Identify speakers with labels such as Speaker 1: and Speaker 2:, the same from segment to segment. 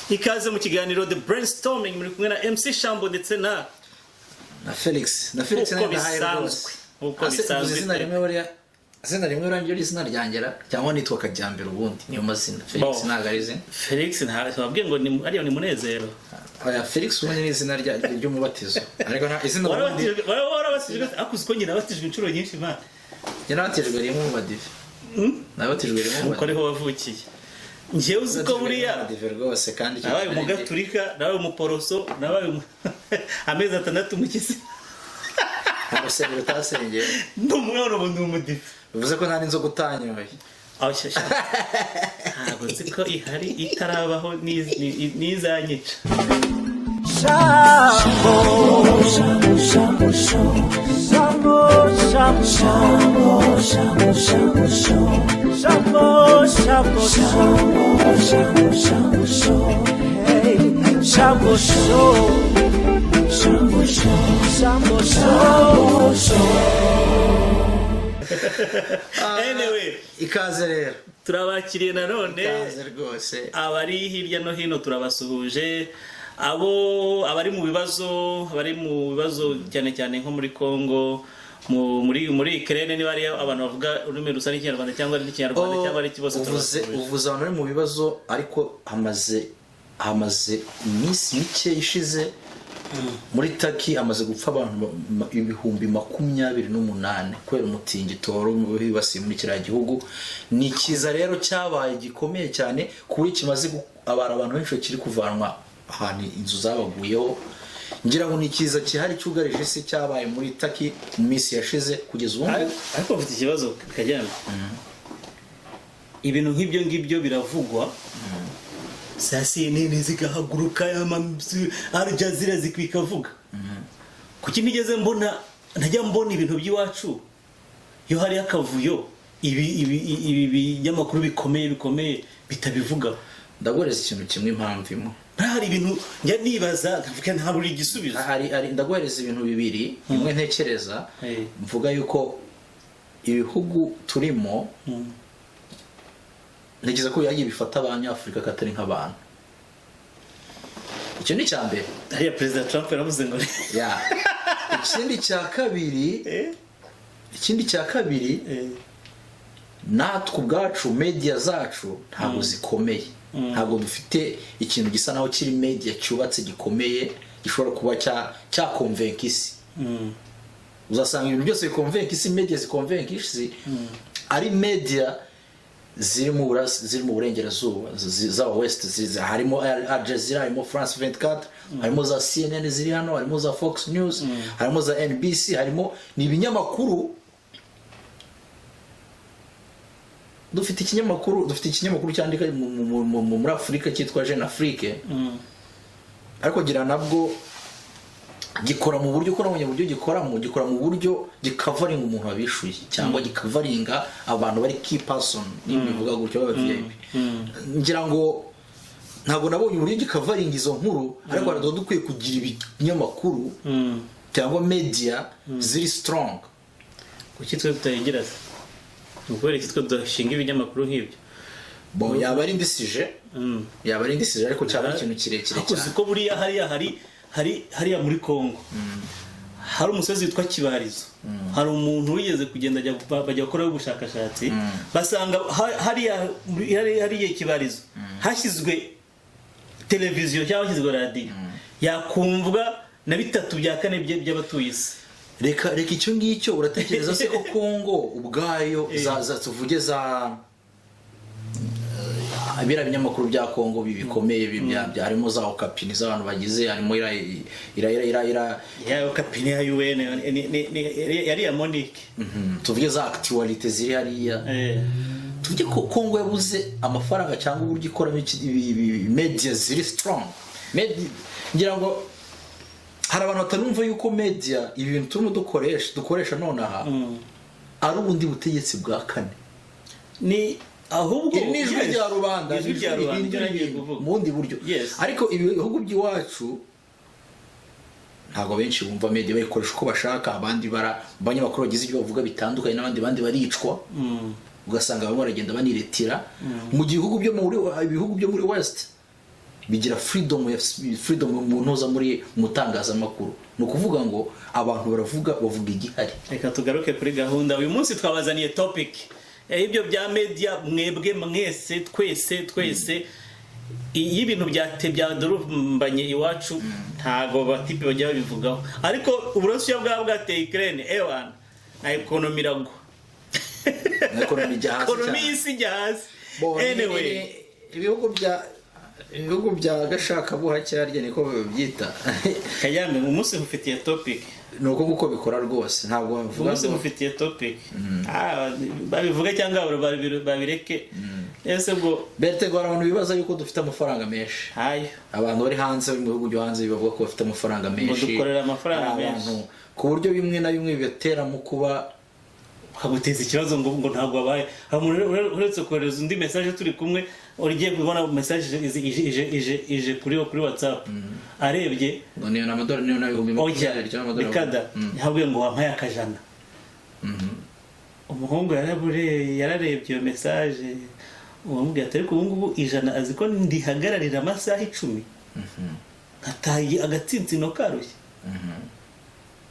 Speaker 1: ikaze mu kiganiro The Brainstorming muri kumwe na MC Shambo ndetse na
Speaker 2: Felix na
Speaker 1: bisanzwe uko bisanzwe
Speaker 2: izina rimwe urangije izina ryangera cyangwa nitwa Kajyambere ubundi niyo mazina Felix nagarize
Speaker 1: Felix ntababwiye ngo ni munezero
Speaker 2: oya Felix ubundi ni izina ry'umubatizo ariko nta izina
Speaker 1: warabatijwe akuzi ko nyina abatijwe inshuro nyinshi man
Speaker 2: nyina abatijwe rimwe mu badive nabatijwe rimwe
Speaker 1: uko ariho wavukiye njyewe uzi ko buriya
Speaker 2: badive rwose kandi
Speaker 1: nabaye mu gaturika nabaye mu poroso nabaye amezi 6 mu kisi
Speaker 2: abasengero tasengeye
Speaker 1: ndumwana ubundi umudive
Speaker 2: bivuze ko nta n'inzo gutanyoye
Speaker 1: awushyashya ntabwo nzi ko ihari itarabaho n'izanyica anyway
Speaker 2: ikaze rero
Speaker 1: turabakiriye nanone
Speaker 2: ikaze rwose
Speaker 1: abari hirya no hino turabasuhuje abari mu bibazo cyane cyane nko muri Kongo muri Ukraine niba ari abantu bavuga ururimi rusa n'ikinyarwanda cyangwa ari n'ikinyarwanda cyangwa ari kibazo
Speaker 2: uvuze abantu bari mu bibazo ariko hamaze iminsi mike ishize muri Taki amaze gupfa abantu ibihumbi 28 kwera umutingitoro wibasiye muri kiriya gihugu ni kiza rero cyabaye gikomeye cyane kuri kimaze abantu benshi kiri kuvanwa ahantu inzu zabaguyeho ngira ngo ni kiza kihari cyugarije isi cyabaye muri Taki mu minsi yashize kugeza ubu
Speaker 1: ariko mfite ikibazo kajyana ibintu nk'ibyo ngibyo biravugwa sasi nene zigahaguruka Al Jazeera zikwikavuga kuki nigeze ntajya mbona ibintu by'iwacu yo hari akavuyo ibi binyamakuru bikomeye bitabivuga
Speaker 2: ndagoreza ikintu kimwe impamvu imwe
Speaker 1: hari ibintu njya nibaza ndavuga nta buri gisubizo
Speaker 2: hari ndagoreza ibintu bibiri imwe ntekereza mvuga yuko ibihugu turimo nigeze ko yagiye bifata abanyafrika katari nk'abantu icyo ni cyambere
Speaker 1: hariya President Trump yaravuze ngo
Speaker 2: ya ikindi cya kabiri natwe ubwacu media zacu ntabwo zikomeye ntabwo dufite ikintu gisa naho kiri media cyubatse gikomeye gishobora kuba cya convince isi uzasanga ibintu byose biconvince isi media ziconvince isi ari media ziri mu burengerazuba za West harimo Al Jazeera harimo France 24 harimo za CNN ziri hano harimo za Fox News harimo za NBC harimo ni ibinyamakuru dufite ikinyamakuru cyandika muri Afrika cyitwa Jeune Afrique ariko gira nabwo gikora mu buryo gikora mu buryo gikavaringa umuntu wabishuye cyangwa gikavaringa abantu bari key person nibivuga gutyo baba VIP ngira ngo ntago nabonye uburyo gikavaringa izo nkuru ariko rado dukwiye kugira ibinyamakuru cyangwa media ziri strong
Speaker 1: kuki twe tutayigira ukore kitwe dushinga ibinyamakuru nk'ibyo
Speaker 2: bo yaba ari ndisije ariko cyaba ikintu kirekire cyane
Speaker 1: kuko buriya hariya muri Kongo hari umusozi witwa Kibarizo hari umuntu wigeze kugenda bajya gukora ubushakashatsi basanga hariya Kibarizo hashyizwe televiziyo cyangwa hashyizwe radio yakumvwa na 3/4 by'abatuye isi
Speaker 2: reka icyo ngicyo uratekereza se ko Kongo ubwayo tuvuge abira binyamakuru bya Kongo bikomeye harimo za Okapini z'abantu bagize harimo
Speaker 1: ya Okapini ya UN yari ya Monique
Speaker 2: tuvuge za actualite ziri hariya tuvuge ko Kongo yabuze amafaranga cyangwa uburyo ikora media ziri strong ngira ngo hari abantu batanumva yuko media ibintu turimo dukoresha nonaha ari ubundi butegetsi bwa kane
Speaker 1: ni ahubwo
Speaker 2: nijwe rya rubanda mundi buryo ariko ibihugu by'iwacu ntago benshi bumva media bayikoresha uko bashaka abandi abanyamakuru bagize ibyo bavuga bitandukanye n'abandi baricwa ugasanga bamwe baragenda baniretira mu gihugu byo muri West bigira freedom mu ntuza muri mutangazamakuru. No kuvuga ngo abantu bavuga igihari.
Speaker 1: Reka tugaruke kuri gahunda. Uyu munsi twabazaniye topic ibyo bya media, mwebwe mwese twese ibintu byadurumbanye iwacu ntago batipe bajya babivugaho, ariko Uburusiya bwateye Ukraine ewana na ekonomi rago ekonomi isi jazz. Anyway,
Speaker 2: ibihugu bya gashaka buhake harya niko babyita.
Speaker 1: Kayambe mu munsi ufitiye topic
Speaker 2: nuko guko bikora rwose, ntabwo bavuga
Speaker 1: ngo ufitiye topic babivuga cyangwa babireke. Ese bwo
Speaker 2: Bertego abantu bibaza yuko dufite amafaranga menshi.
Speaker 1: Hayo
Speaker 2: abantu bari hanze mu bihugu byo hanze bavuga ko bafite amafaranga menshi,
Speaker 1: dukorera amafaranga menshi
Speaker 2: ku buryo bimwe na bimwe bibatera mu kuba
Speaker 1: haguteza ikibazo ngo ntabwo abaye. Uretse kohereza undi message turi kumwe, urigiye kubona message ije kuri WhatsApp arebye
Speaker 2: ngo niyo n'amadolari niyo n'ibihumbi
Speaker 1: $100 bikada ntabwo ngo wampaye akajana. Umuhungu yararebye iyo message, uwambwiye ati ariko ubu ijana azi ko ndihagararira amasaha 10 nkataye agatsinsino karushye.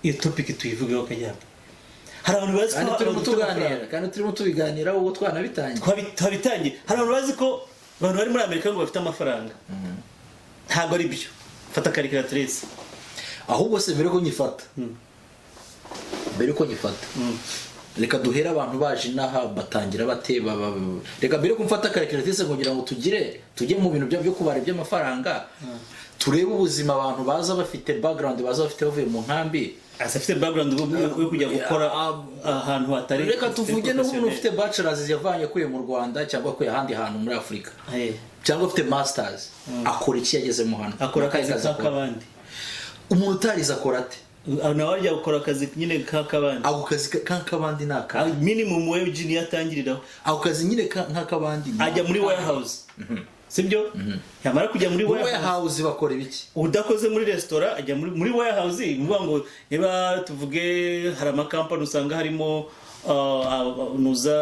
Speaker 1: Iyo topic tuyivugeho Kajyamba. Hari abantu bazi ko
Speaker 2: kandi turimo tubiganira ubwo
Speaker 1: twabitangiye. Hari abantu bazi ko abantu bari muri Amerika ngo bafite amafaranga. Ntabwo ari byo. Fata calculatrice.
Speaker 2: Ahubwo se mbere ko nyifata. Reka duhera abantu baje naha batangira bateba. Reka mbere ko mfata calculatrice kugira ngo tujye mu bintu byo kubara by'amafaranga. Turebe ubuzima abantu baza bafite background, baza bafite bavuye mu nkambi.
Speaker 1: Asafite background yo kujya gukora ahantu hatari.
Speaker 2: Reka tuvuge no umuntu ufite bachelors yavanye kuye mu Rwanda cyangwa kuye ahandi hantu muri Afrika. Cyangwa ufite masters akora iki yageze mu hano.
Speaker 1: Akora akazi k'abandi.
Speaker 2: Umuntu utarize akora ate?
Speaker 1: Nawe wajya gukora akazi nyine k'abandi.
Speaker 2: Ako kazi k'abandi naka.
Speaker 1: Minimum wage ni yatangiriraho.
Speaker 2: Ako kazi nyine nk'akabandi.
Speaker 1: Ajya muri warehouse. Sibyo? Yamara kujya muri
Speaker 2: warehouse bakora ibiki?
Speaker 1: Udakoze muri restaurant ajya muri warehouse, bivuga ngo niba tuvuge hari amakampani usanga harimo nuza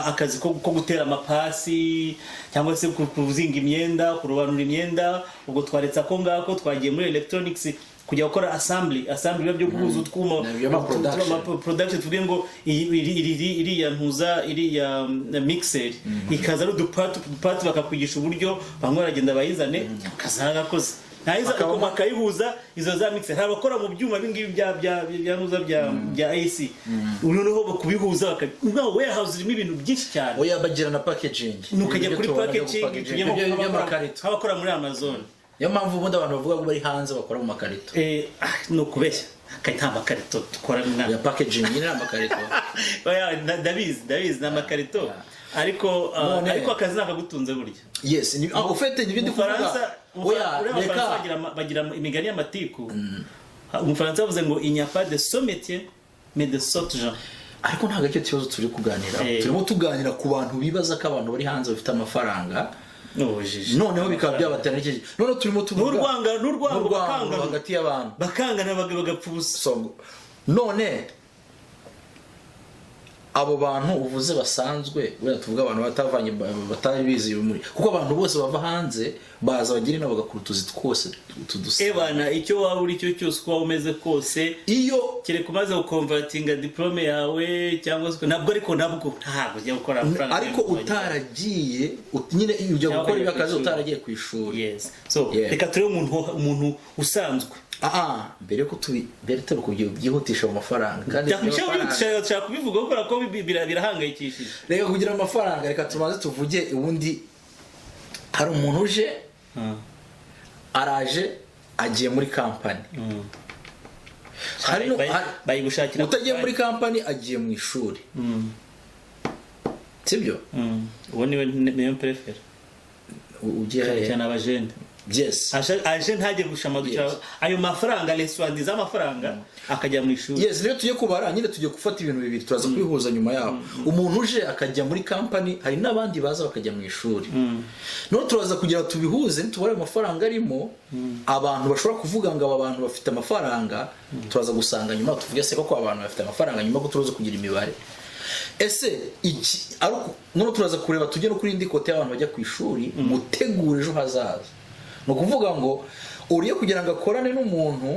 Speaker 1: akazi ko gutera amapasi cyangwa se kuzinga imyenda, kurobanura imyenda. Ubwo twaretsa ko ngako twagiye muri electronics kujya gukora assembly byo guhuza utwuma production. Tuvuge ngo iriya ntuza iriya mixer ikaza ari udupart bakakwigisha uburyo bamwe baragenda bayizane kazaga koze naiza bakayihuza izo za mixer. Hari abakora mu byuma bingibi bya ntuza bya AC noneho bakubihuza bakaba warehouse irimo ibintu byinshi cyane.
Speaker 2: Oya bagira na packaging,
Speaker 1: nukajya kuri packaging y'amakarito abakora muri Amazon.
Speaker 2: Yo mpamvu ubundi abantu bavuga ko bari hanze bakora mu makarito.
Speaker 1: No kubeshya kayita makarito dukora
Speaker 2: ya packaging nyine amakarito.
Speaker 1: Oya Daviz na makarito. Ariko akazi nakagutunze burya.
Speaker 2: Yes, ni ufite n'ibindi kuvuga. Oya
Speaker 1: reka bagira imigani y'amatiku. Umufaransa yavuze ngo il n'y a pas de sot métier mais de sots gens.
Speaker 2: Ariko ntago cyo kibazo turi kuganira. Turimo tuganira ku bantu bibaza ko abantu bari hanze bafite amafaranga. Noneho bikaba byabatera n'iki. None turimo tuvuga
Speaker 1: n'urwango bakanga
Speaker 2: hagati y'abantu.
Speaker 1: Bakangana bagapfusa.
Speaker 2: None abo bantu uvuze basanzwe wera tuvuga abantu batavanye batari bizi muri kuko abantu bose bava hanze baza bagira inama bagakurutuzi twose tuduse.
Speaker 1: Bana icyo waba uri cyo cyose kwa umeze kose iyo kire kumaze gukonvertinga diplome yawe cyangwa se ntabwo ntabwo ujya gukora amafaranga.
Speaker 2: Ariko utaragiye nyine ujya gukora ibakazi utaragiye ku ishuri.
Speaker 1: Yes. So reka turi umuntu usanzwe.
Speaker 2: Mbere ko turi kubyihutisha mu mafaranga
Speaker 1: kandi cyangwa kubivuga ko birahangayikishije.
Speaker 2: Reka kugira amafaranga reka tumaze tuvuge ubundi hari umuntu uje araje agiye muri company. Hari
Speaker 1: bayigushakira
Speaker 2: utagiye muri company agiye mu ishuri. Sibyo?
Speaker 1: Uwo niwe prefer.
Speaker 2: Ugiye
Speaker 1: cyane abajene.
Speaker 2: Yes.
Speaker 1: Aje ntagiye gushamadukira ayo mafaranga leswandi za mafaranga akajya mu ishuri.
Speaker 2: Yes, rero tujye kubara nyine tujye gufata ibintu bibiri turaza kwihuza nyuma yaho. Umuntu uje akajya muri company hari nabandi baza bakajya mu ishuri. No turaza kugira tubihuze ntubare amafaranga arimo abantu bashobora kuvuga ngo aba bantu bafite amafaranga turaza gusanga nyuma tuvuge se ko abantu bafite amafaranga nyuma ko turoze kugira imibare. Ese iki ariko no turaza kureba tujye no kuri indi kote y'abantu bajya ku ishuri mutegura ejo hazaza. no kuvuga ngo uriye kugira ngo akorane n'umuntu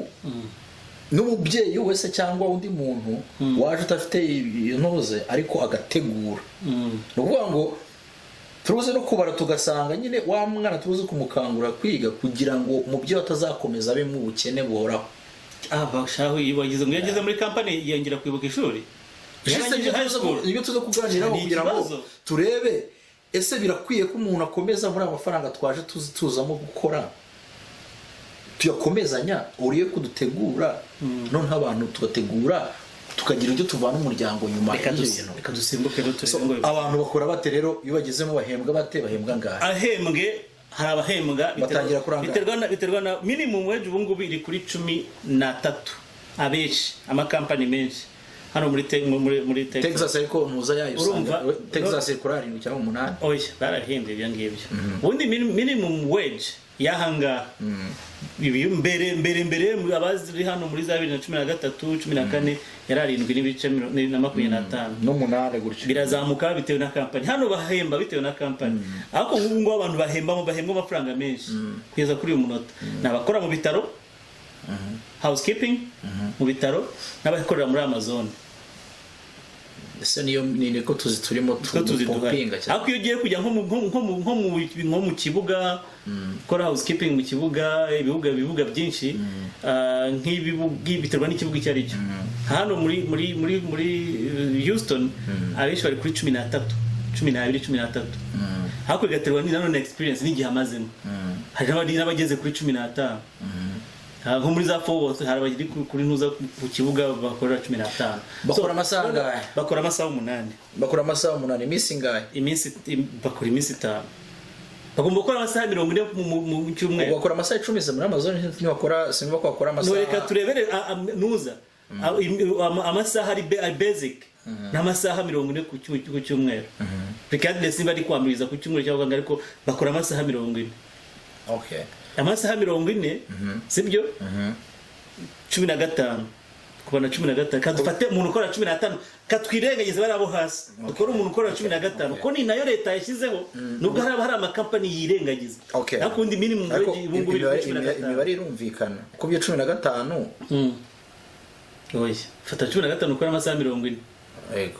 Speaker 2: n'umubyeyi wese cyangwa undi muntu waje utafite intoze ariko agategura no kuvuga ngo turuze no kubara tugasanga nyine wa mwana turuze kumukangura kwiga kugira ngo umubyeyi atazakomeza abe mu bukene buhoraho
Speaker 1: bashaho yibagize ngo yageze muri company yongera kwibuka ishuri
Speaker 2: iyo tuzo kuganiraho kugira ngo turebe ese birakwiye ko umuntu akomeza muri amafaranga twaje tuzamo gukora tuyakomezanya uriye kudutegura none abantu tugategura tukagira ibyo tuvana umuryango nyuma
Speaker 1: reka dusimbuke n'uturengo
Speaker 2: abantu bakora bate rero iyo bagezemo bahembwa bate bahembwa ngahe
Speaker 1: ahembwe hari abahembwa
Speaker 2: batangira kuranga
Speaker 1: biterwa na minimum wage ubu ngubu iri kuri 13 abeshi amakampani menshi hano muri
Speaker 2: Texas ariko ntuza yayo usanga Texas kurari ni cyangwa 8
Speaker 1: oya barahinduye ibyo ngibyo ubundi minimum wage yahanga mbere abaziri hano muri za 2013 14 yararindwi n'ibice 25
Speaker 2: no 8 gutyo
Speaker 1: birazamuka bitewe na company hano bahemba bitewe na company ariko ubu ngo abantu bahemba amafaranga menshi kugeza kuri uyu munota nabakora mu bitaro housekeeping mu bitaro n'abakorera muri Amazon
Speaker 2: ese niyo niko turimo tupinga cyane
Speaker 1: ariko iyo ugiye kujya nko mu kibuga kora housekeeping mu kibuga ibibuga byinshi nk'ibibuga biterwa n'ikibuga icyo ari cyo hano muri Houston abenshi bari kuri 13 ariko igaterwa n'inano experience n'igihe amazemo hari n'abageze kuri 15 nko muri za forward hari abagiri kuri ntuza ku kibuga bakorera 15
Speaker 2: bakora amasaha ngahe
Speaker 1: bakora amasaha 8
Speaker 2: iminsi ngahe
Speaker 1: bakora iminsi 5 bagomba gukora amasaha 40 mu cyumweru
Speaker 2: bakora amasaha 10 muri Amazon bakora amasaha
Speaker 1: no reka turebere nuza amasaha ari basic n'amasaha 40 ku cyumweru regardless niba ari kwambiriza ku cyumweru cyangwa ariko bakora amasaha 40
Speaker 2: okay
Speaker 1: amasaha 40 sibyo 15 kubana 15 kadufate umuntu ukora 15 katwirengageze bari abo hasi dukora umuntu ukora 15 ko ni nayo leta yashyizeho nubwo hari amakampani yirengagiza nakundi minimum wage bungu biri 15
Speaker 2: imibare irumvikana uko byo 15
Speaker 1: oya fata 15 ukora amasaha 40
Speaker 2: yego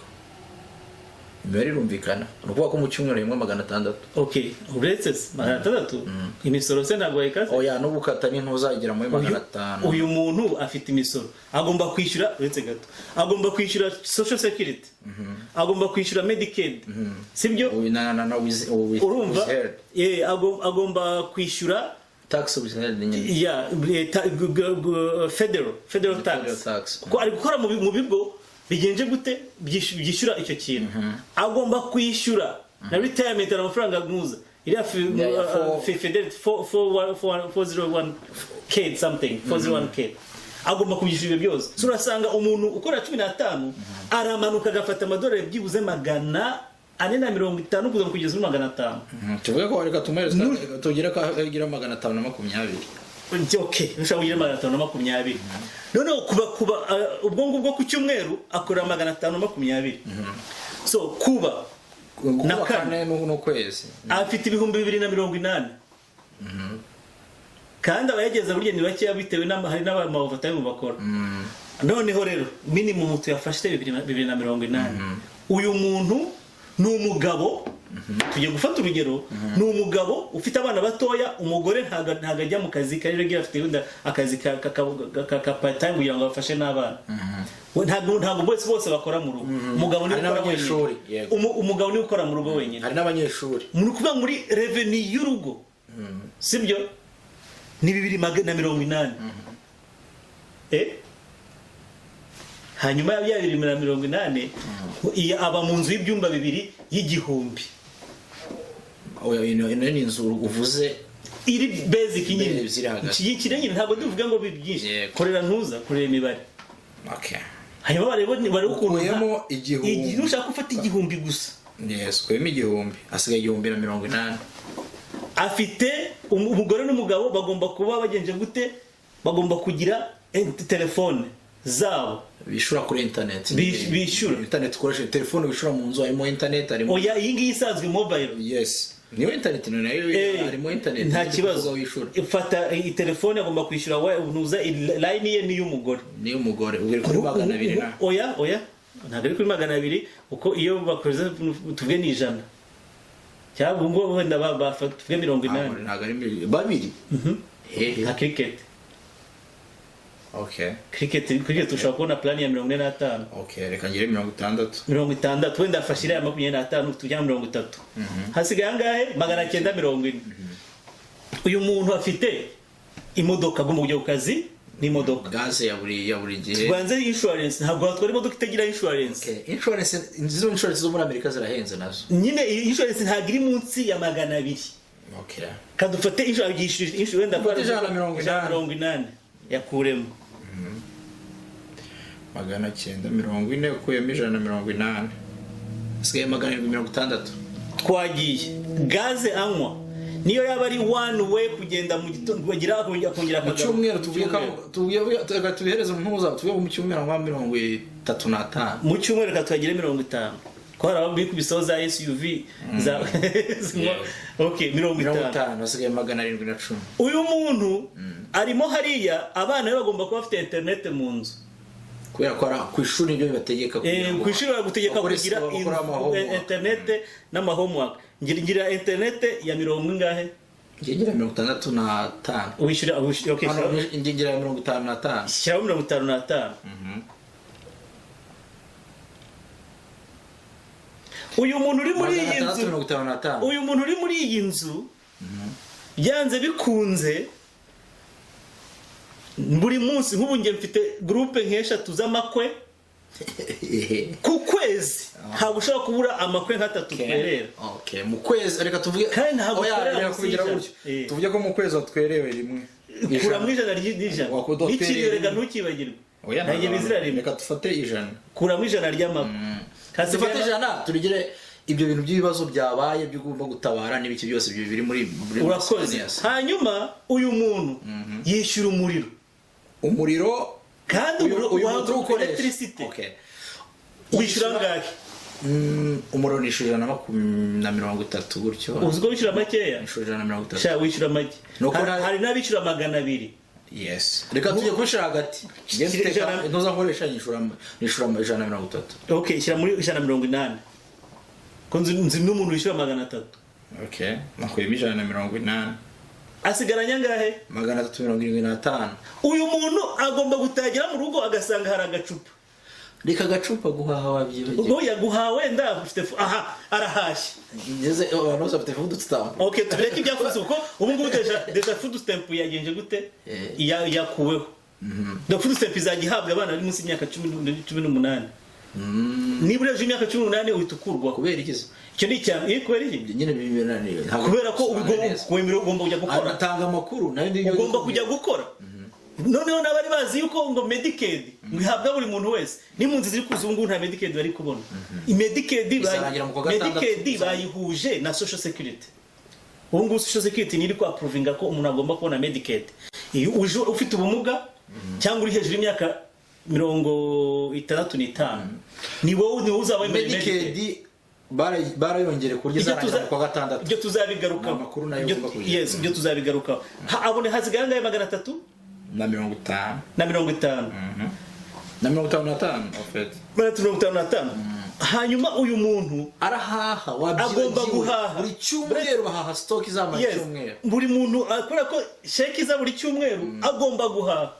Speaker 2: imibare irumvikana nukuvuga ko mu cyumweru hemwa 600
Speaker 1: okay uretse 600 imisoro se ntabwo yikaze
Speaker 2: oya no gukata ni ntuzagera muri 500
Speaker 1: uyu muntu afite imisoro agomba kwishyura uretse gato agomba kwishyura social security agomba kwishyura medicaid sibyo urumva agomba kwishyura
Speaker 2: tax
Speaker 1: federal tax ko ari gukora mu bigo bigenje gute byishyura icyo kintu agomba kwishyura na retirement amafaranga guza iriya fidelity 401k something 401k agomba kubyishyura byose so urasanga umuntu ukora 15 aramanuka agafata amadolari byibuze 450 kugeza muri 500
Speaker 2: tuvuge ko reka tumereza tugira ko agira 520
Speaker 1: okay nshaka kugira 520 none kuba ubwo ngubwo ku cyumweru akora 520 so kuba
Speaker 2: na kane no kwezi
Speaker 1: afite 2080 kandi abayageza burya ni bake bitewe hari n'abamavuta mu bakora noneho rero minimum tuyafashe 2080 uyu muntu ni umugabo tugiye gufata urugero ni umugabo ufite abana batoya umugore ntago ajya mu kazi kari afite wenda akazi ka part time kugira ngo bafashe n'abana ntago bose bakora mu rugo umugabo ni ukora
Speaker 2: wenyine
Speaker 1: umugabo ni ukora mu rugo wenyine
Speaker 2: hari n'abanyeshuri
Speaker 1: kuvuga muri revenue y'urugo sibyo ni 280 hanyuma ya 280 aba mu nzu y'ibyumba 2 y'igihumbi
Speaker 2: ni inzu uvuze
Speaker 1: iri basic nyine ikirenge ntabwo tuvuga ngo bibyinshi korera ntuza korera imibare
Speaker 2: okay
Speaker 1: hanyuma bari
Speaker 2: ukuyemo igihumbi
Speaker 1: ushaka gufata igihumbi gusa
Speaker 2: yes kuyemo igihumbi asigaye 180
Speaker 1: afite umugore n'umugabo bagomba kuba bagenje gute bagomba kugira telefone zabo
Speaker 2: bishura kuri internet
Speaker 1: bishura
Speaker 2: internet koresha telefone bishura mu nzu harimo internet harimo
Speaker 1: oya iyi ngiyi isanzwe mobile
Speaker 2: yes niyo internet nayo harimo internet
Speaker 1: nta kibazo ifata telefone agomba kwishyura unuza line ye ni y'umugore
Speaker 2: ubwo kuri 200 na
Speaker 1: oya ntabwo ari kuri 200 uko iyo bakoze tuvuge ni 100 cyangwa ngo wenda bafata tuvuge 80
Speaker 2: ntabwo ari babiri
Speaker 1: nka cricket.
Speaker 2: Okay.
Speaker 1: Cricket ushobora kubona plan ya 45.
Speaker 2: Okay, reka ngire 60.
Speaker 1: 60 wenda afashira ya 25 tujya 30. Hasigaye angahe 940. Uyu muntu afite imodoka agomba kujya ku kazi n'imodoka.
Speaker 2: Gaze ya buri gihe.
Speaker 1: Tubanze insurance ntabwo twari imodoka itagira insurance.
Speaker 2: Okay. Insurance zo muri Amerika zirahenze nazo.
Speaker 1: Nyine insurance ntabwo iri munsi ya 200.
Speaker 2: Okay.
Speaker 1: Kadufate insurance wenda
Speaker 2: kwa 180
Speaker 1: yakuremo
Speaker 2: 940 ukuyemo 180 sigaye 760
Speaker 1: twagiye gaze anywa niyo yaba ari one way kugenda mu gitondo bagira akongera
Speaker 2: mu cyumweru tubihereza mpuza tuvuye mu cyumweru nka 35
Speaker 1: mu cyumweru katwagire 50 kwara bambi kubisoza SUV za okay 50
Speaker 2: basigaye 710.
Speaker 1: Uyu muntu arimo hariya abana be bagomba kuba bafite internet mu nzu
Speaker 2: kubera ko ku ishuri nibyo bibategeka
Speaker 1: ku ishuri bagutegeka kugira internet n'ama homework ngira internet ya 50 ngahe
Speaker 2: ngira 65
Speaker 1: wishyura okay
Speaker 2: ngira 55
Speaker 1: shyira 55 uyu muntu uri muri iyi nzu byanze bikunze buri munsi nk'ubu ngiye mfite groupe nk'eshatu z'amakwe ku kwezi ntabwo ushobora kubura amakwe nk'atatu twerera.
Speaker 2: Okay, mu kwezi reka tuvuge
Speaker 1: kandi ntabwo
Speaker 2: kugira gutyo tuvuge ko mu kwezi watwerewe rimwe
Speaker 1: kuramo ijana n'ikirerega ntukibagirwe ntagiye bizira rimwe
Speaker 2: reka dufate 100
Speaker 1: kuramo 100 ry'amakwe
Speaker 2: dufate 100 turigire ibyo bintu by'ibibazo byabaye byo gomba gutabara n'ibiki byose biri muri
Speaker 1: urakoze. Hanyuma uyu muntu yishyura umuriro kandi umuriro ukora electricity.
Speaker 2: Okay,
Speaker 1: wishyura ngahe
Speaker 2: umuriro nishyura na 30 gutyo
Speaker 1: uzgo wishyura makeya
Speaker 2: nishyura na 30
Speaker 1: sha wishyura make hari nabishyura 200.
Speaker 2: Yes, reka tujye kushira hagati ntuza nkoresha nishyura 130.
Speaker 1: Okay, shyira muri 180 konzi n'umuntu wishyura 300.
Speaker 2: Okay, nakuye 180
Speaker 1: asigaranya ngahe
Speaker 2: 375.
Speaker 1: Uyu muntu agomba gutagira mu rugo agasanga hari agacupa
Speaker 2: reka gacupa guhaha wabyibagiye
Speaker 1: ubwo yaguhawe nda ufite arahashye
Speaker 2: ngeze abantu bafite food stamp.
Speaker 1: Okay, tubireke ibyafuze uko ubu ngubu deja food stamp yagenje gute yakuweho the food stamp izagihabwa abana bari munsi y'imyaka 18. Niba uje imyaka 18 uhitukurwa
Speaker 2: kubera ikizo
Speaker 1: icyo ni cyane kubera iki
Speaker 2: nyine bimenaniye
Speaker 1: kubera ko ugomba kujya gukora
Speaker 2: atanga makuru nayo ndiyo
Speaker 1: ugomba kujya gukora. Noneho nabari bazi yuko ngo Medicaid ngihabwa buri muntu wese n'impunzi ziri kuzungu nta Medicaid bari kubona. Medicaid bayihuje na Social Security. Ubu ngubu Social Security niri ko approvinga ko umuntu agomba kubona Medicaid iyo uje ufite ubumuga cyangwa uri hejuru y'imyaka 65 ni wowe uzaba Medicaid
Speaker 2: barayongere kurya zarangira kwa gatandatu.
Speaker 1: Ibyo tuzabigaruka
Speaker 2: makuru nayo ngomba kugira.
Speaker 1: Yes, ibyo tuzabigaruka abone hazigaye ngaye 300
Speaker 2: na 50
Speaker 1: na 50
Speaker 2: na 55 ofet
Speaker 1: 55. Hanyuma uyu muntu
Speaker 2: arahaha
Speaker 1: agomba guhaha
Speaker 2: buri cyumweru bahaha stock z'ama cyumweru
Speaker 1: buri muntu akora ko sheki za buri cyumweru agomba guhaha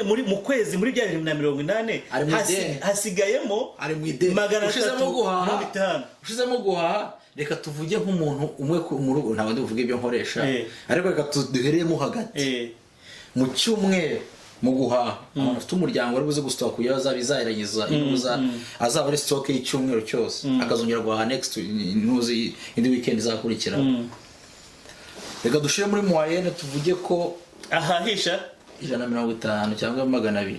Speaker 1: muri mu kwezi muri bya 180 hasigayemo 350.
Speaker 2: ushizemo guhaha reka tuvuge nk'umuntu umwe mu rugo ntabwo ndivuge ibyo nkoresha ariko reka tuduheremo hagati mu cyumweru mu guhaha abantu ufite umuryango ari buze gustoka kuya zabizayiranyiza inuza azaba ari stock y'icyumweru cyose akazongera guhaha next inuzi indi weekend izakurikira. Reka dushire muri moyenne tuvuge ko
Speaker 1: ahahisha
Speaker 2: 150 cyangwa 200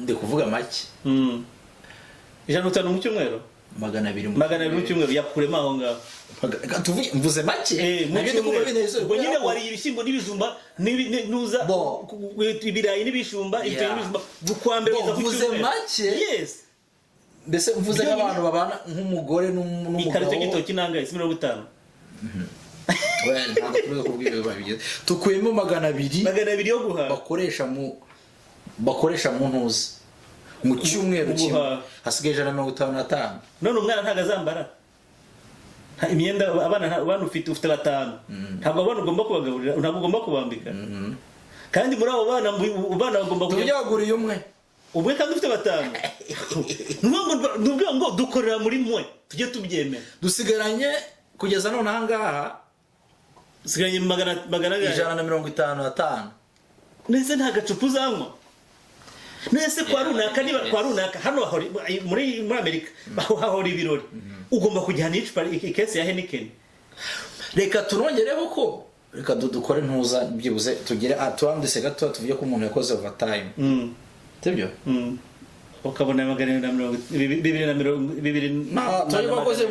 Speaker 2: ndi kuvuga make
Speaker 1: 150 mu cyumweru 200 mu cyumweru yakurema aho ngaho
Speaker 2: tuvuge mvuze make
Speaker 1: nabyo kuba binezo ubwo nyine wari ibishyimbo n'ibijumba nuza ibirayi n'ibishumba ibyo n'ibijumba gukwambere
Speaker 2: mvuze make.
Speaker 1: Yes,
Speaker 2: mbese mvuze nk'abantu babana nk'umugore n'umugabo
Speaker 1: ikarito y'igitoki nangaye 50.
Speaker 2: ntabwo tuvuga ko ubwiwe babigeze tukuyemo 200
Speaker 1: yo guhaha
Speaker 2: bakoresha mu ntuzi mu cyumweru kimwe hasigaye 155.
Speaker 1: none umwana ntago azambara imyenda abana ufite 5 ntabwo abana ugomba kubagaburira ntabwo ugomba kubambika kandi muri abo bana bagomba
Speaker 2: kujyaguriye umwe
Speaker 1: kandi ufite 5 nubwo ngo dukorera muri mwe tujye tubyemera
Speaker 2: dusigaranye kugeza none ahangaha
Speaker 1: dusigaranye
Speaker 2: 155.
Speaker 1: nese nta gacupa uzanywa nese kwa runaka hano muri Amerika hahora ibirori ugomba kujyana icupa ikesi ya Heineken.
Speaker 2: Reka turongereho ko reka dukore ntuza byibuze tugire tuandise gato tuvuye ko umuntu yakoze overtime tebyo
Speaker 1: ukabona 220
Speaker 2: turi bakoze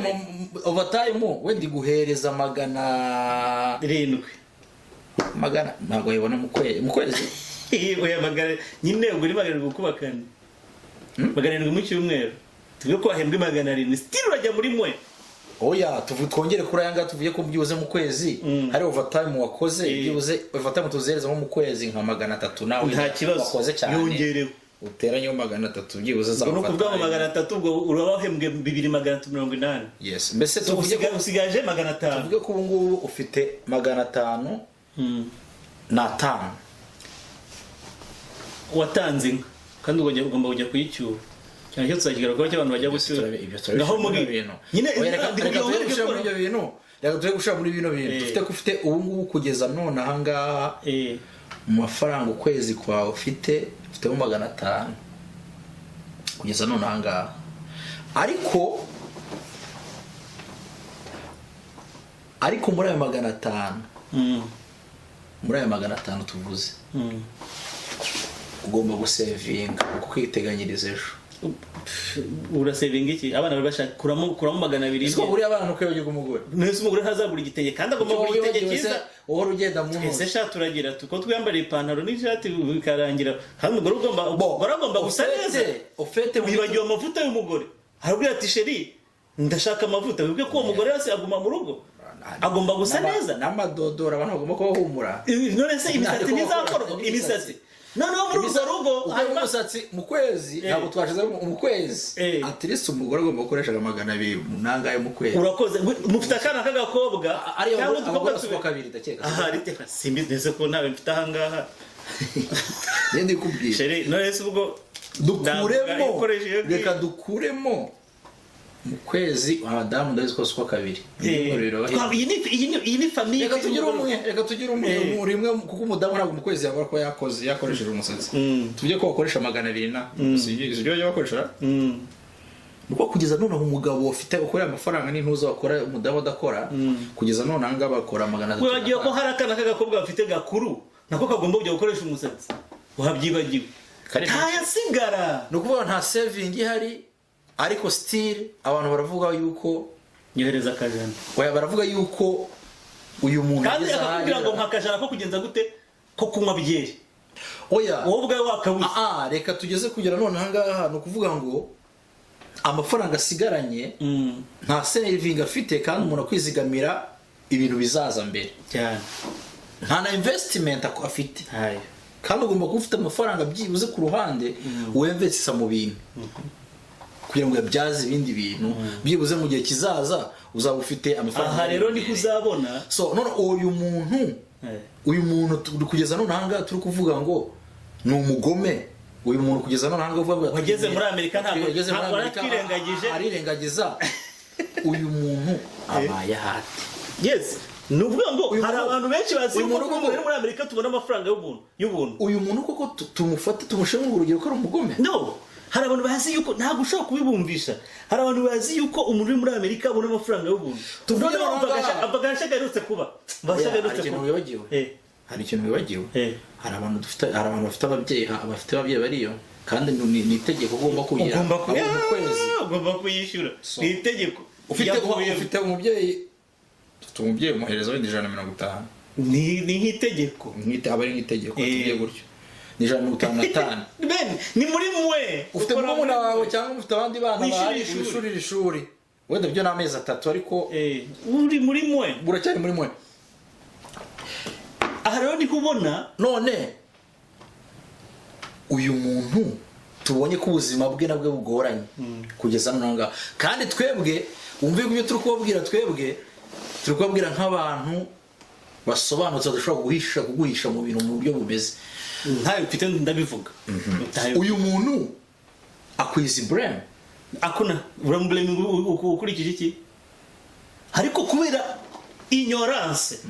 Speaker 2: overtime wendi guhereza 700 ntabwo yibona mu kwezi
Speaker 1: oya nyine uguri 700 gukubakana 700 mu cyumweru tuvuye ko ahembwe 700 still urajya muri mwe.
Speaker 2: Oya twongere kuri aya ngaya tuvuye ko byuze mu kwezi hari overtime wakoze byuze overtime tuzereza mu kwezi nka 300 nawe
Speaker 1: nta kibazo
Speaker 2: wakoze cyane
Speaker 1: yongerewe
Speaker 2: uteranye 300 byuze za
Speaker 1: no kuvuga mu 300 ubwo urabahembwe 2380.
Speaker 2: Yes mbese
Speaker 1: usigaje 500
Speaker 2: tuvuge ko ubu ngubu ufite 500 na 5
Speaker 1: watanze kandi ugomba kujya kuyicyura cyane cyo tuzagira ko abantu bajya gusura ngaho muri bintu nyine
Speaker 2: reka gushira muri ibyo bintu reka tuje gushira muri bino bintu dufite ko ufite ubu ngubu kugeza none ahangaha mu mafaranga ukwezi kwawe ufite 500 kugeza none ahangaha ariko muri ayo 500 muri ayo 500 tuvuze ugomba gusevinga kwiteganyiriza ejo
Speaker 1: urasevinga iki abana bashaka kuramo 200
Speaker 2: iko buri abana ukwegeka umugore
Speaker 1: nese umugore ntazagura igitenge kandi agomba kugura igitenge cyiza
Speaker 2: wowe ugenda mu
Speaker 1: ese shati turagira tuko twambara ipantaro n'ishati bikarangira kandi umugore ugomba gusa neza
Speaker 2: ufite
Speaker 1: wibagiwe amavuta y'umugore harubwo ati sheri ndashaka amavuta wibwe ko umugore wese aguma mu rugo agomba gusa neza
Speaker 2: n'amadodora abantu bagomba kubahumura
Speaker 1: none se imisatsi nizakorwa imisatsi noneho muri uzo rugo
Speaker 2: hanyuma umusatsi mu kwezi ntabwo twashize mu kwezi at least umugore agomba gukoresha 200 nangaye mu kwezi
Speaker 1: urakoze mufite akana k'agakobwa
Speaker 2: cyangwa tukobwa kabiri ndakeka
Speaker 1: riteka simbi nese ko nawe mfite ahangaha
Speaker 2: ndi kubwira
Speaker 1: sheri none se ubwo
Speaker 2: reka dukuremo mu kwezi abadamu ndaziko siko kabiri
Speaker 1: iyi ni famille
Speaker 2: reka tugire umwe rimwe kuko umudamu ntabwo mu kwezi yakora ko yakoresheje umusatsi tujye ko bakoresha 200 na sibyo yakoresha nuko kugeza none umugabo ufite ukorera amafaranga n'intuzo bakora umudamu adakora kugeza none anga bakora 200
Speaker 1: wagiye ko hari akana k'agakobwa bafite gakuru nako kagomba kujya gukoresha umusatsi wahabyibagiwe ntayasigara
Speaker 2: nukuvuga nta saving ihari ariko still abantu baravuga yuko
Speaker 1: nyohereza akajana
Speaker 2: oya baravuga yuko uyu muntu
Speaker 1: kandi akakubwira ngo nkakajana ko kugenza gute ko kunywa byeri
Speaker 2: oya
Speaker 1: wowe ubwawe wakabuze
Speaker 2: reka tugeze kugera none ahangaha no kuvuga ngo amafaranga asigaranye nta saving afite kandi umuntu akwizigamira ibintu bizaza mbere
Speaker 1: cyane
Speaker 2: nta na investment afite kandi ugomba kuba ufite amafaranga byibuze ku ruhande uinvestisa mu bintu kugira ngo yabyaze ibindi bintu byibuze mu gihe kizaza uzaba ufite amafaranga.
Speaker 1: Aha rero ni kuzabona
Speaker 2: so none uyu muntu turi kugeza none hanga turi kuvuga ngo ni umugome uyu muntu kugeza none hanga uvuga
Speaker 1: wageze muri Amerika ntabwo
Speaker 2: arirengagiza uyu muntu abaye hati
Speaker 1: yes nuvuga ngo hari abantu benshi bazi umuntu ko muri Amerika tubona amafaranga y'ubuntu
Speaker 2: uyu muntu koko tumufata tumushe mu urugero ko ari umugome
Speaker 1: no hari abantu bazi yuko ntabwo ushobora kubibumvisha hari abantu bazi yuko umuntu uri muri Amerika abona amafaranga y'ubuntu tuvuga abagasha garutse kuba
Speaker 2: bashagarutse kuba hari ikintu wibagiwe hari abantu bafite ababyeyi bariyo kandi ni itegeko ugomba kugira
Speaker 1: ugomba kuyishyura ni itegeko
Speaker 2: ufite umubyeyi umuhereza wenda 150
Speaker 1: ni nk'itegeko
Speaker 2: aba ari nk'itegeko tugiye gutyo ni 155
Speaker 1: ben ni muri mwe
Speaker 2: ufite murumuna wawe cyangwa ufite abandi bana bari ishuri wenda byo n'amezi 3 ariko
Speaker 1: uri muri mwe
Speaker 2: buracyari muri mwe
Speaker 1: aha rero ni kubona
Speaker 2: none uyu muntu tubonye ko ubuzima bwe nabwe bugoranye kugeza nanga kandi twebwe umve ibyo turi kubabwira twebwe turi kubabwira nk'abantu basobanutse badashobora kuguhisha mu bintu mu buryo bumeze
Speaker 1: ntayo mfite ndabivuga
Speaker 2: uyu muntu akwiza blame
Speaker 1: akona blame ukurikije iki ariko kubera ignorance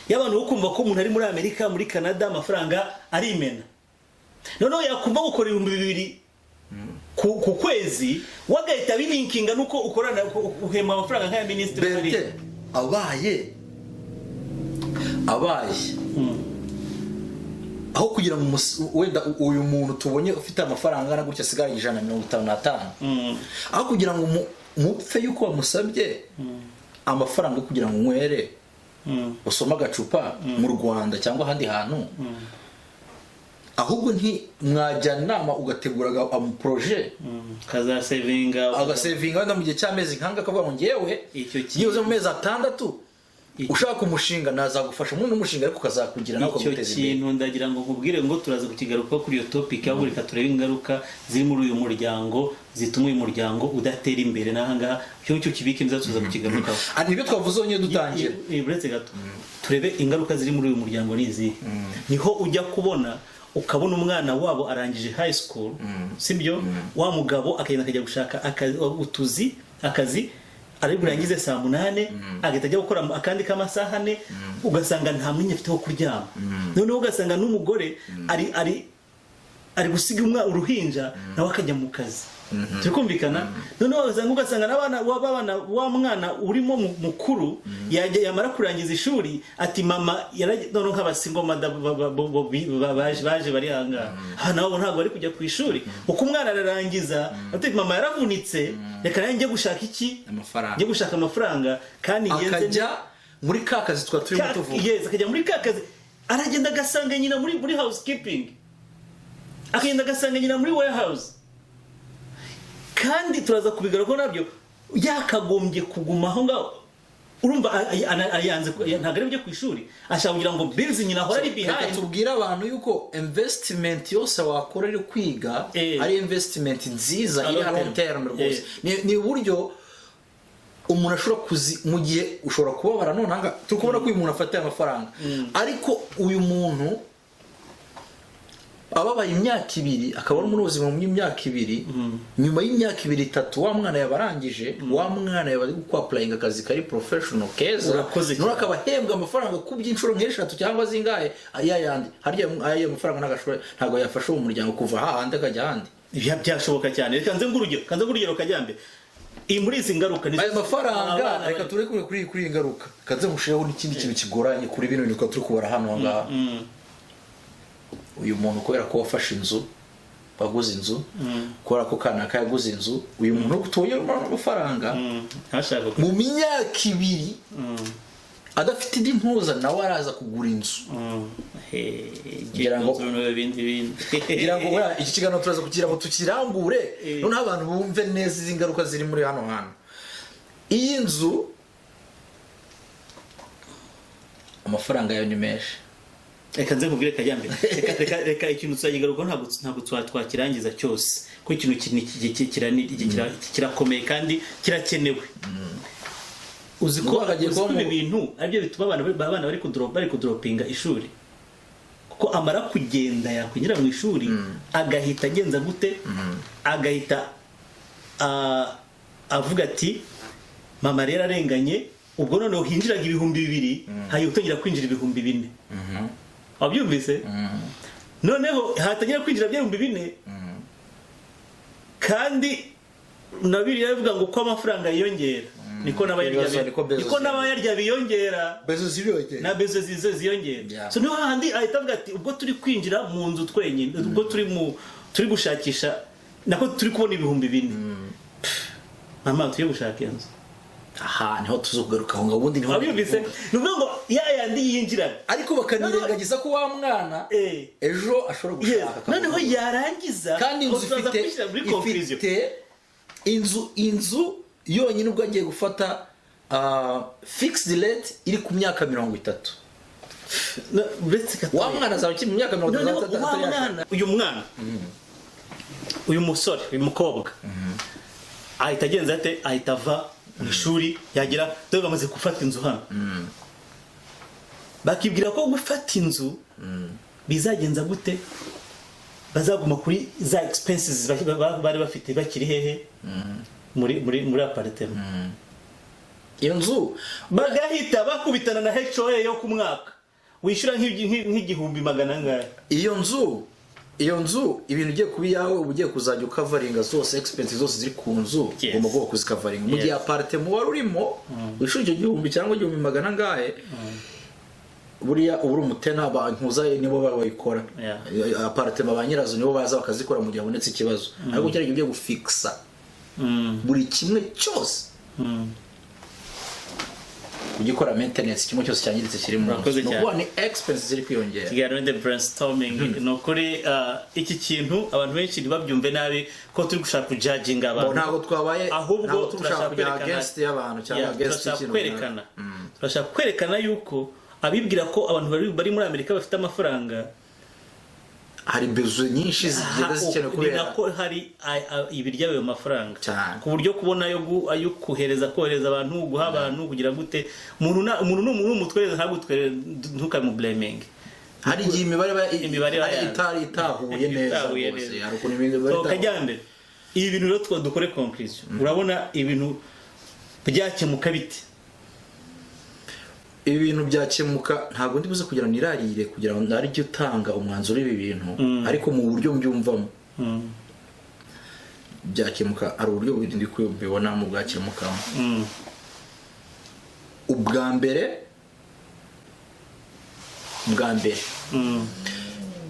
Speaker 1: y'abantu ukumva ko umuntu ari muri Amerika muri Canada amafaranga ari imena noneho yakumva gukora 2,000 ku kwezi wagahita bilinkinga nuko ukorana uhema amafaranga nk'aya ministry
Speaker 2: abaye aho kugira ngo wenda uyu muntu tubonye ufite amafaranga na gutya sigara 155 aho kugira ngo mupfe yuko bamusabye amafaranga kugira ngo nywere usoma agacupa mu Rwanda cyangwa handi hantu ahubwo nti mwajyana inama ugategura projet
Speaker 1: kaza savinga
Speaker 2: wenda mu gihe cy'amezi nkanga akavuga ngo ngewe yiyoze mu mezi 6 ushaka umushinga nazagufasha umuntu umushinga ariko kazakugira nako guteza
Speaker 1: imbere kintu ndagira ngo nkubwire ngo turaza kukigaruka kuri iyo topic aho reka turebe ingaruka ziri muri uyu muryango zituma uyu muryango udatera imbere nahanga cyo kibike nza tuza kukigaruka
Speaker 2: nibyo twavuze onye dutangira
Speaker 1: buretse gato turebe ingaruka ziri muri uyu muryango nizi niho ujya kubona ukabona umwana wabo arangije high school sibyo wa mugabo akajya gushaka akazi ari burangize saa 8 agahita ajya gukora akandi k'amasaha 4 ugasanga nta mwanya afite wo kuryama noneho ugasanga n'umugore ari gusiga uruhinja nawe akajya mu kazi tukumvikana noneho ugasanga n'abana wa mwana urimo mukuru yamara kurangiza ishuri ati mama noneho nk'abasingo baje bari hanga nabo ntabwo bari kujya ku ishuri uko umwana ararangiza ati mama yaravunitse reka nanjye gushaka iki njye gushaka amafaranga kandi
Speaker 2: akajya muri kakazi twa turimo tuvuga
Speaker 1: akajya muri kakazi aragenda agasanga nyina muri housekeeping akagenda agasanga nyina muri warehouse kandi turaza kubigaruka nabyo yakagombye kuguma aho ngaho urumva ayanze ntabwo ari byo ku ishuri ashaka kugira ngo bills nyina ahora ari behind
Speaker 2: tubwira abantu yuko investment yose wakora ari kwiga ari investment nziza iri long term rwose ni buryo umuntu ashobora mu gihe ushobora kubabara none anga tukubona ko uyu muntu afata amafaranga ariko uyu muntu ababaye imyaka 2 akaba ari ubuzima mu myaka 2 nyuma y'imyaka 2-3 wa mwana yabarangije wa mwana yabari gukwapplyinga akazi kari professional keza none akaba hembwa amafaranga kubyinshuro nk'eshatu cyangwa zingahe ayandi harya ayo mafaranga nagashobora ntago yafasha uwo muryango kuva hahandi akajya handi
Speaker 1: byashoboka cyane reka nze ngurugero kajyambe muri izi ngaruka
Speaker 2: ni ayo mafaranga reka tureke kuri ingaruka kaze musheho n'ikindi kintu kigoranye kuri bino bintu turi kubara hano ngaha uyu muntu kubera ko wafashe inzu baguze inzu kubera ko kana kayaguze inzu uyu muntu utoye amafaranga mu myaka 2 adafite indi mpuza nawe araza kugura inzu ngira ngo iki kiganiro turaza kugira ngo tukirambure none abantu bumve neza izi ngaruka ziri muri hano hano iyi nzu amafaranga yayo ni menshi
Speaker 1: reka nze nkubwire kajyambere reka ikintu tuzayigaruka ntabwo twakirangiza cyose ko ikintu kirakomeye kandi kirakenewe uzi ko ibi bintu aribyo bituma abana bari kudropinga ishuri kuko amara kugenda yakwinjira mu ishuri agahita agenza gute agahita avuga ati mama rero arenganye ubwo noneho hinjiraga 2,000 hayo utangira kwinjira 4,000 wabyumvise noneho hatangira kwinjira 4,000 kandi nabiri yavuga ngo ko amafaranga yiyongera niko n'abayarya biyongera na bezo ziyongera so niho handi ahita avuga ati ubwo turi kwinjira mu nzu twenyine ubwo turi gushakisha nako turi kubona 4,000 mama tuye gushaka inzu
Speaker 2: aha niho tuzogaruka aho ngabundi niho
Speaker 1: wabyumvise nuvuga ngo yandi yinjira
Speaker 2: ariko bakanirengagiza ko wa mwana ejo ashobora gushaka
Speaker 1: noneho yarangiza
Speaker 2: kandi ifite inzu yonyine ubwo agiye gufata fixed rate iri ku myaka 30 wa mwana azaba mu myaka 30
Speaker 1: uyu mwana uyu musore uyu mukobwa ahita agenza ate ahita ava mu ishuri yagira dore bamaze gufata inzu hano bakibwira ko gufata inzu bizagenza gute bazaguma kuri za expenses bari bafite bakiri hehe muri apartment
Speaker 2: iyo nzu
Speaker 1: bagahita bakubitana na HOA yo ku mwaka wishyura nk'igihumbi magana ngahe
Speaker 2: iyo nzu ibintu ugiye kuba yawe ugiye kuzajya ukavaringa zose expenses zose ziri ku nzu ugomba kuba kuzikavaringa mu gihe apartment wari urimo wishyura icyo gihumbi cyangwa igihumbi magana ngahe buriya uburi umutena abantuza nibo bayikora apartment abanyirazo nibo baza bakazikora mu gihe abonetse ikibazo ariko cyari ugiye gufixa buri kimwe cyose ugikora maintenance kimwe cyose cyangiritse kiri mu no ni expenses ziri kwiyongera
Speaker 1: kiganiro the brainstorming no kuri iki kintu abantu benshi babyumve nabi ko turi gushaka kujudging abantu
Speaker 2: ntago twabaye
Speaker 1: ahubwo
Speaker 2: turashaka kujya against y'abantu cyangwa against ikintu
Speaker 1: turashaka kwerekana yuko abibwira ko abantu bari muri Amerika bafite amafaranga
Speaker 2: hari bezo nyinshi zigenda zikenewe kubera
Speaker 1: ko hari ibirya ayo mafaranga ku buryo kubona ayo kohereza abantu guha abantu kugira gute umuntu n'umutwereza ntagutwere ntukamu blaming
Speaker 2: hari igihe imibare itahuye neza rwose hari ukuntu imibare
Speaker 1: kajyambere ibi bintu rero dukore conclusion urabona ibintu byakemuka bite
Speaker 2: ibintu byakemuka ntago ndibuze kugira nirarire kugira ngo nari cyo utanga umwanzuro ibi bintu ariko mu buryo mbyumvamo byakemuka ari uburyo ndi kubibona mu bwakemuka ubwa mbere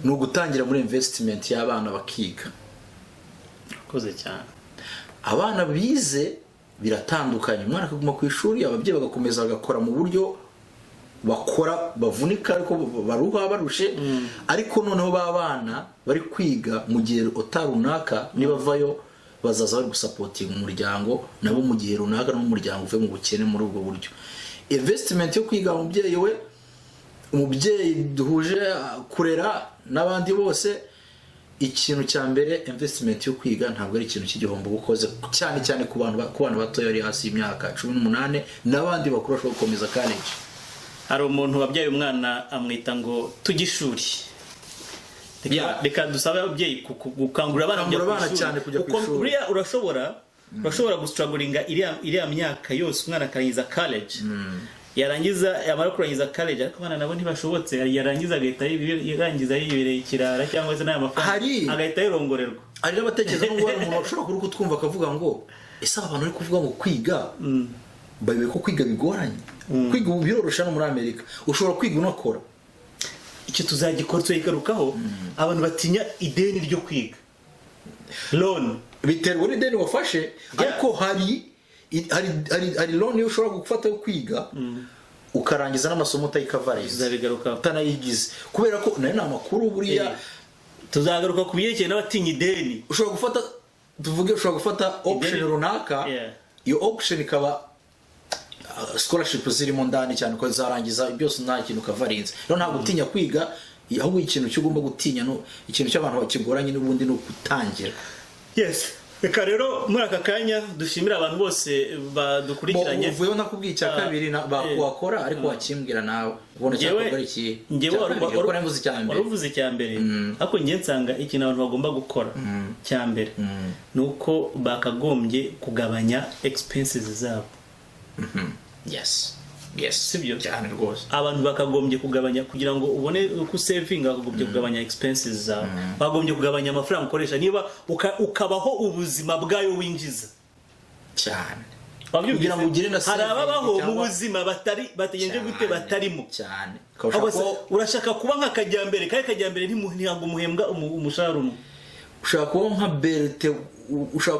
Speaker 2: ni ugutangira muri investment y'abana bakiga
Speaker 1: koze cyane
Speaker 2: abana bize biratandukanye umwana akaguma ku ishuri ababyeyi bagakomeza bagakora mu buryo bakora bavunika ariko baruha barushe ariko noneho babana bari kwiga mu gihe otarunaka nibavayo bazaza bari gusapotinga umuryango nabo mu gihe runaka n'umuryango uve mu bukene muri ubwo buryo investment yo kwiga umubyeyi duhuje kurera n'abandi bose ikintu cya mbere investment yo kwiga ntabwo ari ikintu cy'igihombo gukoze cyane ku bantu bato yari hasi y'imyaka 18 n'abandi bakuru bashobora gukomeza college
Speaker 1: hari umuntu wabyaye umwana amwita ngo tugishuri reka dusabe ababyeyi gukangurira abana
Speaker 2: cyane kujya ku ishuri
Speaker 1: urashobora gustrugglinga iriya myaka yose umwana akarangiza college yarangiza yamara kurangiza college ariko abana nabo ntibashobotse yarangiza agahita yibereye ikirara cyangwa se n'amafaranga agahita yorongorerwa
Speaker 2: ari n'abatekereza ngo umuntu ashobora kuri kutwumva akavuga ngo ese abantu ari kuvuga ngo kwiga bayiwe ko kwiga bigoranye kwiga birorosha no muri Amerika ushobora kwiga unakora
Speaker 1: icyo tuzagikora tuyigarukaho abantu batinya ideni ryo kwiga loan
Speaker 2: biterwa n'ideni wafashe ariko hari loan yo ushobora gufata yo kwiga ukarangiza n'amasomo utayikavariza
Speaker 1: tuzabigarukaho
Speaker 2: utanayigize kubera ko nayo ni amakuru buriya
Speaker 1: tuzagaruka ku byerekeye n'abatinya ideni
Speaker 2: ushobora gufata option runaka iyo option ikaba scholarship zirimo ndani cyane ko zarangiza byose nta kintu kavarinze rero nta gutinya kwiga ahubwo ikintu cyo ugomba gutinya no ikintu cy'abantu bakigoranye n'ubundi no gutangira
Speaker 1: reka rero muri aka kanya dushimira abantu bose badukurikiranye
Speaker 2: uvuyeho nakubwiye cya kabiri bakora ariko wakimbwira nawe ubona cyakorwa ari iki
Speaker 1: ngewe waruvuze icya mbere ariko ngiye nsanga ikintu abantu bagomba gukora cya mbere ni uko bakagombye kugabanya expenses zabo
Speaker 2: yes
Speaker 1: sibyo
Speaker 2: cyane rwose
Speaker 1: abantu bakagombye kugabanya kugira ngo ubone uko saving bakagombye kugabanya expenses zawe bagombye kugabanya amafaranga ukoresha niba ukabaho ubuzima bwayo winjiza
Speaker 2: cyane
Speaker 1: kugira ngo ugire na hari ababaho mu buzima batagenje gute batarimo
Speaker 2: cyane
Speaker 1: urashaka kuba nk'akajyambere ntihango umuhembwa umushahara umwe
Speaker 2: ushaka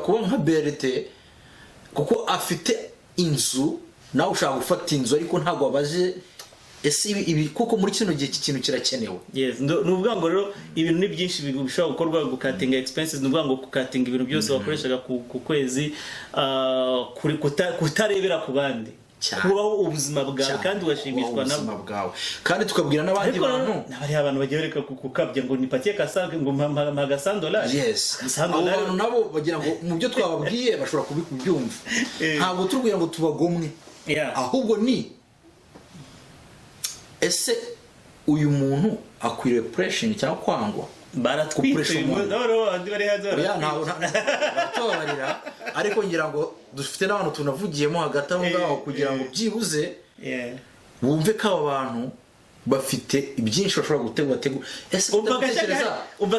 Speaker 2: kuba nka berete kuko afite inzu nawe ushaka gufata inzu ariko ntabwo wabaje ese ibi kuko muri kino gihe ikintu kirakenewe.
Speaker 1: Yes, nuvuga ngo rero ibintu ni byinshi bishobora gukorwa gukatinga expenses, nuvuga ngo gukatinga ibintu byose wakoreshaga ku kwezi kutarebera ku bandi, kubaho ubuzima bwawe kandi washimishwa
Speaker 2: nabo, kandi tukabwira n'abandi bantu
Speaker 1: n'abari abantu bagereka kukabye ngo nipatie kasange ngo mpaga $100.
Speaker 2: Yes, abantu nabo bagira ngo mu byo twababwiye bashobora kubyumva. Ntabwo turubwira ngo tubagomwe, ahubwo ni ese uyu muntu akwiriye pressure cyangwa kwangwa
Speaker 1: baratwitse bari hazara
Speaker 2: batobarira, ariko ngira ngo dufite n'abantu tunavugiyemo hagati aho ngaho kugira ngo byibuze bumve ko aba bantu bafite ibyinshi bashobora gutegura. Ese
Speaker 1: umva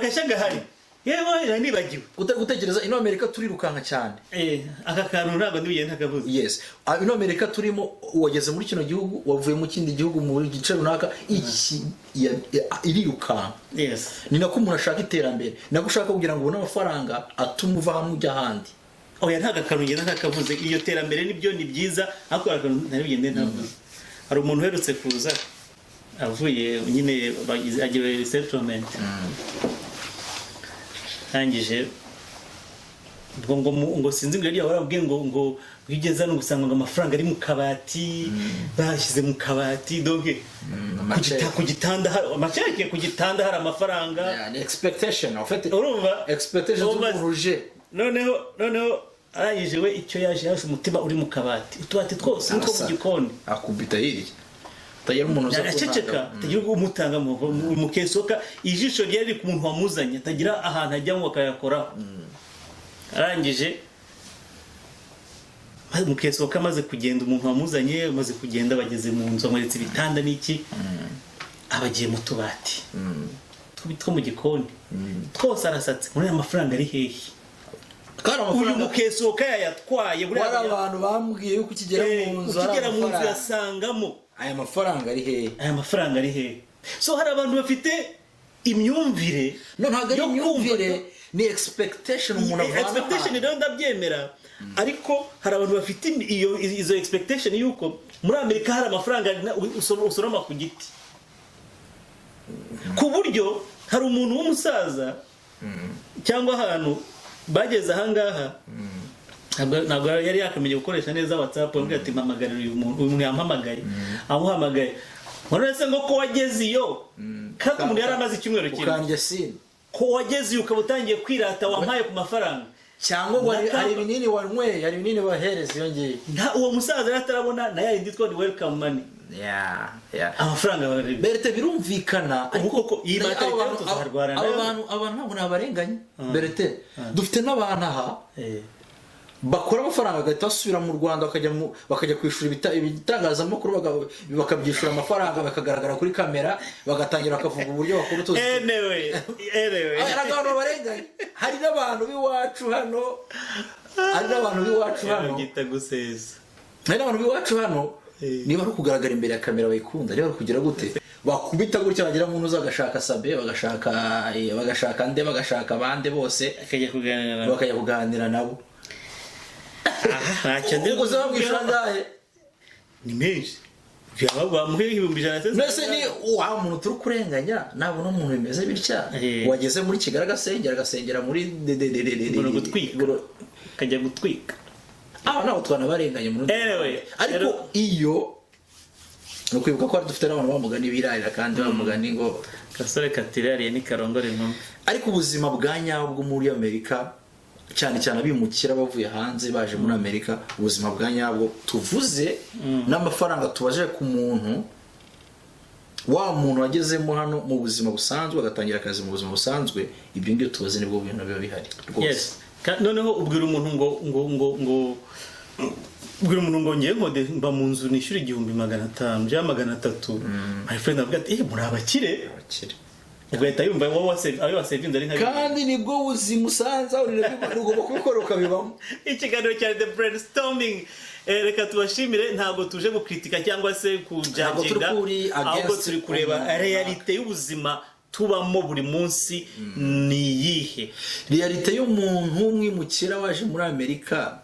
Speaker 1: gashaga hari yewe nibagiwe
Speaker 2: gutekereza ino Amerika turirukanka cyane,
Speaker 1: aka kantu ntabwo ndibigenda kavuze.
Speaker 2: Yes, ino Amerika turimo, wageze muri kino gihugu wavuye mu kindi gihugu mu gice runaka, iki irirukanka.
Speaker 1: Yes,
Speaker 2: ni nako umuntu ashaka iterambere, nako ushaka kugira ngo ubone amafaranga atuma uva hamwe ujya ahandi.
Speaker 1: Oya ntaga kantu ngenda kakavuze, iyo terambere nibyo ni byiza, ariko akantu ntibigende ntavuze. Hari umuntu uherutse kuza avuye nyine agiye resettlement, tangije ngo sinzi ngo yari warabwiye ngo bigeza no gusanga ngo amafaranga ari mu kabati, bashyize mu kabati, donc ku gitanda amacheke ku gitanda hari amafaranga,
Speaker 2: ni expectation en fait,
Speaker 1: urumva
Speaker 2: expectation z'uburuje.
Speaker 1: noneho arangije we icyo yaje umutima uri mu kabati, utubati twose nko mu gikoni
Speaker 2: akubita hirya tagira umuntu uza
Speaker 1: aceceka, tagira umutanga mu kesoka, ijisho ryari ku muntu wamuzanye, tagira ahantu ajya ngo akayakora. Arangije mu kesoka maze kugenda, umuntu wamuzanye maze kugenda, bageze mu nzu amweretse ibitanda n'iki, abagiye mu tubati two mu gikoni twose arasatse. Muri amafaranga ari hehe? Uyu mukesoka yayatwaye, buri
Speaker 2: abantu bambwiye yuko ukigera mu nzu
Speaker 1: yasangamo
Speaker 2: aya mafaranga ari hehe,
Speaker 1: aya mafaranga ari hehe. So hari abantu bafite imyumvire,
Speaker 2: no ntago ari imyumvire, ni expectation umuntu avana.
Speaker 1: Expectation rero ndabyemera, ariko hari abantu bafite izo expectation yuko muri Amerika hari amafaranga usoroma ku giti, ku buryo hari umuntu w'umusaza cyangwa ahantu bageze ahangaha, ntabwo yari yakamenye gukoresha neza WhatsApp, ambwira ati mpamagarira uyu muntu yampamagaye, amuhamagaye none ngo ko wageze iyo, kandi umuntu yari amaze icyumweru kimwe
Speaker 2: ukanje sine
Speaker 1: ko wageze ukaba utangiye kwirata wampaye ku mafaranga,
Speaker 2: cyangwa hari ibinini wanyweye, hari ibinini bahereza yongeye,
Speaker 1: nta uwo musaza yaratarabona na yindi twari welcome money. Amafaranga bari
Speaker 2: Berete birumvikana,
Speaker 1: ariko ko iyi matarika tuzaharwana
Speaker 2: abantu ntabwo nabarenganye. Berete dufite n'abantu aha bakora amafaranga agahita basubira mu Rwanda bakajya kwishura ibitangazamakuru, bakabyishura amafaranga bakagaragara kuri kamera, bagatangira bakavuga uburyo bakora utuzi.
Speaker 1: Anyway
Speaker 2: abantu barenganye. Hari n'abantu b'iwacu hano
Speaker 1: gita guseza,
Speaker 2: hari n'abantu b'iwacu hano niba ari kugaragara imbere ya kamera bayikunda, niba ari kugira gute bakubita gutya, bagira umuntu uzagashaka Sabe, bagashaka nde, bagashaka bande bose bakajya kuganira nabo.
Speaker 1: ntacyo ndi
Speaker 2: gusa bamwishyura ngahe
Speaker 1: ni menshi, byaba muhe 100.
Speaker 2: Nese ni wa muntu turi kurenganya, nabona umuntu bimeze bitya, wageze muri Kigali agasengera muri
Speaker 1: kajya gutwika,
Speaker 2: nabo twanabarenganye muri. Ariko iyo no kwibuka ko dufite n'abantu bamugana ibirarira, kandi bamugana ngo
Speaker 1: gasore katirariye ni karongore nkumi.
Speaker 2: Ariko ubuzima bwa nyabwo muri Amerika, cyane cyane abimukira bavuye hanze baje muri Amerika, ubuzima bwa nyabwo tuvuze n'amafaranga tubaje ku muntu, wa muntu wagezemo hano mu buzima busanzwe agatangira akazi mu buzima busanzwe, ibyo ngibyo tubaze nibwo bintu biba bihari.
Speaker 1: Yes, noneho ubwira umuntu ngo ngiye mba mu nzu nishyura 1500 cyangwa 300. My friend avuga ati muri abakire, ugahita yumva ayo wasevinze ari nka,
Speaker 2: kandi nibwo buzima usanza ugomba kubikora ukabibamo.
Speaker 1: Ikiganiro cya The Brainstorming, reka tubashimire, ntabwo tuje gukritika cyangwa se kujanginga, ahubwo turi kureba realite y'ubuzima tubamo buri munsi ni yihe.
Speaker 2: Realite y'umuntu w'umwimukira waje muri Amerika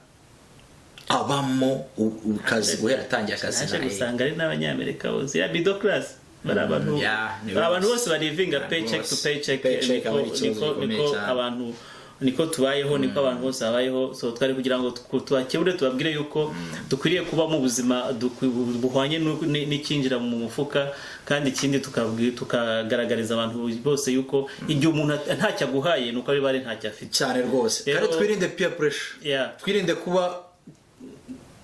Speaker 2: abamo ukazi guhera atangiye akazi
Speaker 1: naje gusanga ari n'abanyamerika bose ya middle class bari abantu bose bari livinga paycheck to paycheck niko abantu niko tubayeho niko abantu bose babayeho so twari kugira ngo tubakebure tubabwire yuko dukwiriye kuba mu buzima buhwanye n'ikinjira mu mufuka kandi ikindi tukagaragariza abantu bose yuko igihe umuntu ntacyo aguhaye nuko ari bari ntacyo afite
Speaker 2: cyane rwose kandi twirinde peer pressure twirinde kuba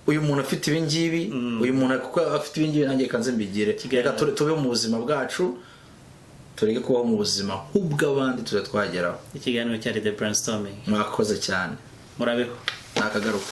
Speaker 2: uyu muntu afite ibingibi uyu muntu kuko afite ibingibi nanjye kanze mbigire reka tube mu buzima bwacu tureke kubaho mu buzima nk'ubw'abandi tuzatwageraho.
Speaker 1: Ikiganiro cyari The Brainstorming.
Speaker 2: Mwakoze cyane.
Speaker 1: Murabeho.
Speaker 2: Nakagaruka.